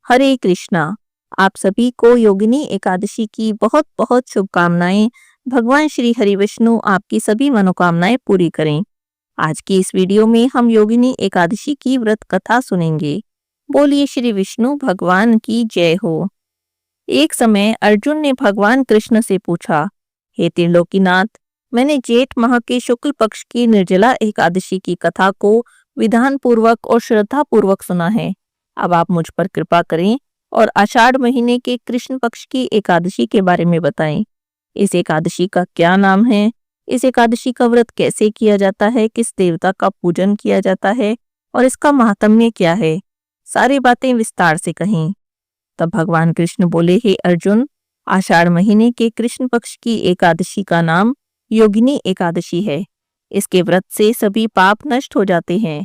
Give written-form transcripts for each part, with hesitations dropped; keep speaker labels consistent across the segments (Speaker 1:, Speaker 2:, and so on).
Speaker 1: हरे कृष्णा। आप सभी को योगिनी एकादशी की बहुत बहुत शुभकामनाएं। भगवान श्री हरि विष्णु आपकी सभी मनोकामनाएं पूरी करें। आज की इस वीडियो में हम योगिनी एकादशी की व्रत कथा सुनेंगे। बोलिए श्री विष्णु भगवान की जय हो। एक समय अर्जुन ने भगवान कृष्ण से पूछा, हे त्रिलोकीनाथ, मैंने जेठ माह के शुक्ल पक्ष की निर्जला एकादशी की कथा को विधान पूर्वक और श्रद्धा पूर्वक सुना है। अब आप मुझ पर कृपा करें और आषाढ़ महीने के कृष्ण पक्ष की एकादशी के बारे में बताएं। इस एकादशी का क्या नाम है, इस एकादशी का व्रत कैसे किया जाता है, किस देवता का पूजन किया जाता है और इसका महात्म्य क्या है, सारी बातें विस्तार से कहें। तब भगवान कृष्ण बोले, हे अर्जुन, आषाढ़ महीने के कृष्ण पक्ष की एकादशी का नाम योगिनी एकादशी है। इसके व्रत से सभी पाप नष्ट हो जाते हैं।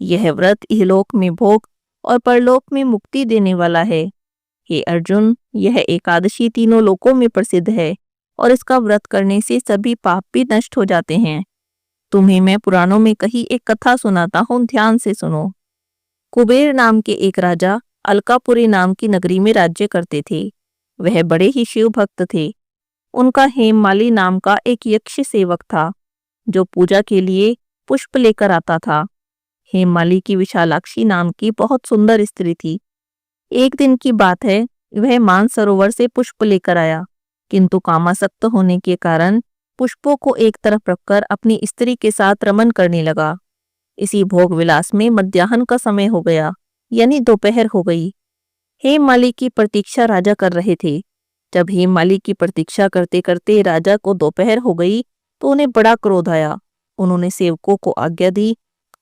Speaker 1: यह व्रत इहलोक में भोग और परलोक में मुक्ति देने वाला है। हे अर्जुन, यह एकादशी तीनों लोकों में प्रसिद्ध है और इसका व्रत करने से सभी पाप भी नष्ट हो जाते हैं। तुम्हें मैं पुराणों में कही एक कथा सुनाता हूँ, ध्यान से सुनो। कुबेर नाम के एक राजा अलकापुरी नाम की नगरी में राज्य करते थे। वह बड़े ही शिव भक्त थे। उनका हेममाली नाम का एक यक्ष सेवक था जो पूजा के लिए पुष्प लेकर आता था। हेममाली की विशालाक्षी नाम की बहुत सुंदर स्त्री थी। एक दिन की बात है, वह मानसरोवर से पुष्प लेकर आया, किंतु कामासक्त होने के कारण पुष्पों को एक तरफ रखकर अपनी स्त्री के साथ रमन करने लगा। इसी भोग विलास में मध्याह्न का समय हो गया, यानी दोपहर हो गई। हेममाली की प्रतीक्षा राजा कर रहे थे। जब हेममाली की प्रतीक्षा करते करते राजा को दोपहर हो गई तो उन्हें बड़ा क्रोध आया। उन्होंने सेवकों को आज्ञा दी,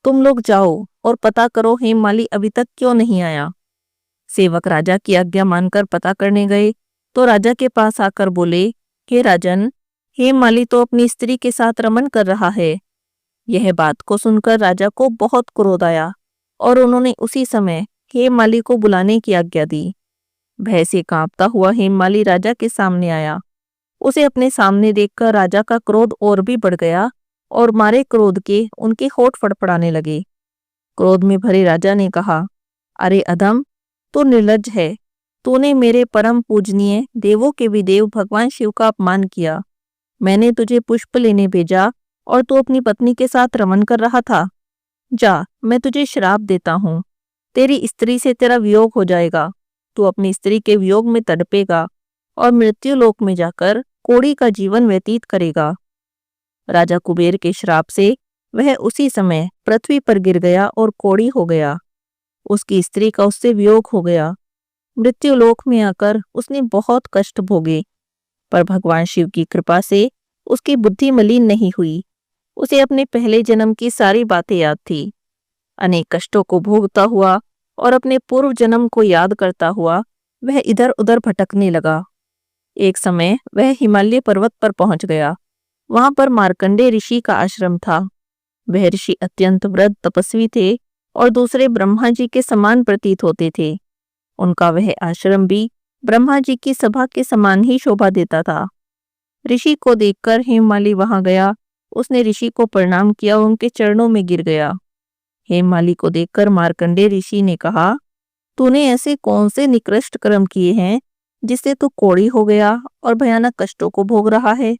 Speaker 1: तुम लोग जाओ और पता करो हेममाली अभी तक क्यों नहीं आया। सेवक राजा की आज्ञा मानकर पता करने गए तो राजा के पास आकर बोले, हे राजन, हेममाली तो अपनी स्त्री के साथ रमन कर रहा है। यह बात को सुनकर राजा को बहुत क्रोध आया और उन्होंने उसी समय हेममाली को बुलाने की आज्ञा दी। भय से कांपता हुआ हेममाली राजा के सामने आया। उसे अपने सामने देखकर राजा का क्रोध और भी बढ़ गया और मारे क्रोध के उनके होठ फड़फड़ाने लगे। क्रोध में भरे राजा ने कहा, अरे अधम, तू निर्लज्ज है। तूने मेरे परम पूजनीय देवों के भी देव भगवान शिव का अपमान किया। मैंने तुझे पुष्प लेने भेजा और तू अपनी पत्नी के साथ रमन कर रहा था। जा, मैं तुझे श्राप देता हूँ। तेरी स्त्री से तेरा वियोग हो जाएगा। तू अपनी स्त्री के वियोग में तड़पेगा और मृत्यु लोक में जाकर कोढ़ी का जीवन व्यतीत करेगा। राजा कुबेर के श्राप से वह उसी समय पृथ्वी पर गिर गया और कोढ़ी हो गया। उसकी स्त्री का उससे वियोग हो गया। मृत्यु लोक में आकर उसने बहुत कष्ट भोगे, पर भगवान शिव की कृपा से उसकी बुद्धि मलिन नहीं हुई। उसे अपने पहले जन्म की सारी बातें याद थी। अनेक कष्टों को भोगता हुआ और अपने पूर्व जन्म को याद करता हुआ वह इधर उधर भटकने लगा। एक समय वह हिमालय पर्वत पर पहुंच गया। वहां पर मार्कंडेय ऋषि का आश्रम था। वह ऋषि अत्यंत वृद्ध तपस्वी थे और दूसरे ब्रह्मा जी के समान प्रतीत होते थे। उनका वह आश्रम भी ब्रह्मा जी की सभा के समान ही शोभा देता था। ऋषि को देखकर हेममाली वहां गया। उसने ऋषि को प्रणाम किया और उनके चरणों में गिर गया। हेममाली को देखकर मार्कंडेय ऋषि ने कहा, तूने ऐसे कौन से निकृष्ट कर्म किए हैं जिससे तू कोढ़ी हो गया और भयानक कष्टों को भोग रहा है।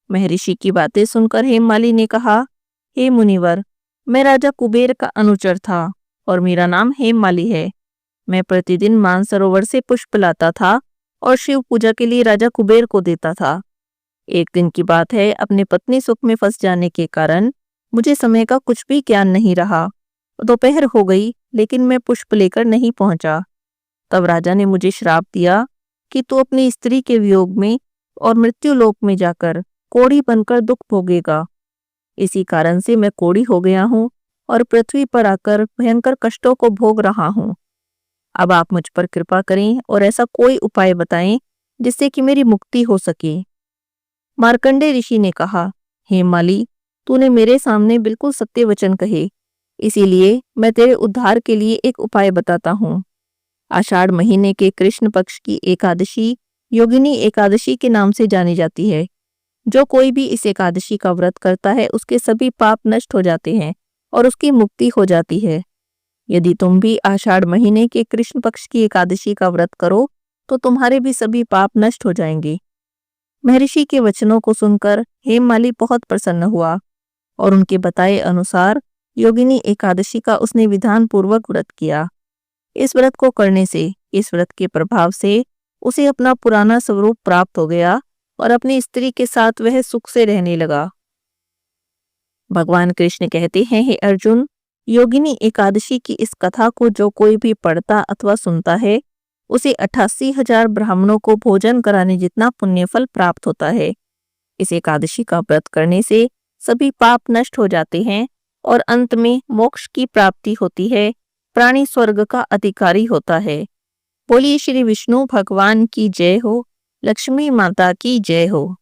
Speaker 1: महर्षि की बातें सुनकर हेममाली ने कहा, हे मुनिवर, मैं राजा कुबेर का अनुचर था और मेरा नाम हेममाली है। मैं प्रतिदिन मानसरोवर से पुष्प लाता था और शिव पूजा के लिए राजा कुबेर को देता था। एक दिन की बात है, अपने पत्नी सुख में फंस जाने के कारण मुझे समय का कुछ भी ज्ञान नहीं रहा। दोपहर हो गई लेकिन मैं पुष्प लेकर नहीं पहुंचा। तब राजा ने मुझे श्राप दिया कि तू अपनी स्त्री के वियोग में और मृत्यु लोक में जाकर कोढ़ी बनकर दुख भोगेगा। इसी कारण से मैं कोढ़ी हो गया हूँ और पृथ्वी पर आकर भयंकर कष्टों को भोग रहा हूँ। अब आप मुझ पर कृपा करें और ऐसा कोई उपाय बताएं जिससे कि मेरी मुक्ति हो सके। मार्कंडेय ऋषि ने कहा, हेममाली, तूने मेरे सामने बिल्कुल सत्य वचन कहे, इसीलिए मैं तेरे उद्धार के लिए एक उपाय बताता हूँ। आषाढ़ महीने के कृष्ण पक्ष की एकादशी योगिनी एकादशी के नाम से जानी जाती है। जो कोई भी इस एकादशी का व्रत करता है उसके सभी पाप नष्ट हो जाते हैं और उसकी मुक्ति हो जाती है। यदि तुम भी आषाढ़ महीने के कृष्ण पक्ष की एकादशी का व्रत करो तो तुम्हारे भी सभी पाप नष्ट हो जाएंगे। महर्षि के वचनों को सुनकर हेममाली बहुत प्रसन्न हुआ और उनके बताए अनुसार योगिनी एकादशी का उसने विधान पूर्वक व्रत किया। इस व्रत को करने से, इस व्रत के प्रभाव से उसे अपना पुराना स्वरूप प्राप्त हो गया और अपनी स्त्री के साथ वह सुख से रहने लगा। भगवान कृष्ण कहते हैं, हे अर्जुन, योगिनी एकादशी की इस कथा को जो कोई भी पढ़ता अथवा सुनता है उसे 88,000 ब्राह्मणों को भोजन कराने जितना पुण्यफल प्राप्त होता है। इस एकादशी का व्रत करने से सभी पाप नष्ट हो जाते हैं और अंत में मोक्ष की प्राप्ति होती है, प्राणी स्वर्ग का अधिकारी होता है। बोलिए श्री विष्णु भगवान की जय हो, लक्ष्मी माता की जय हो।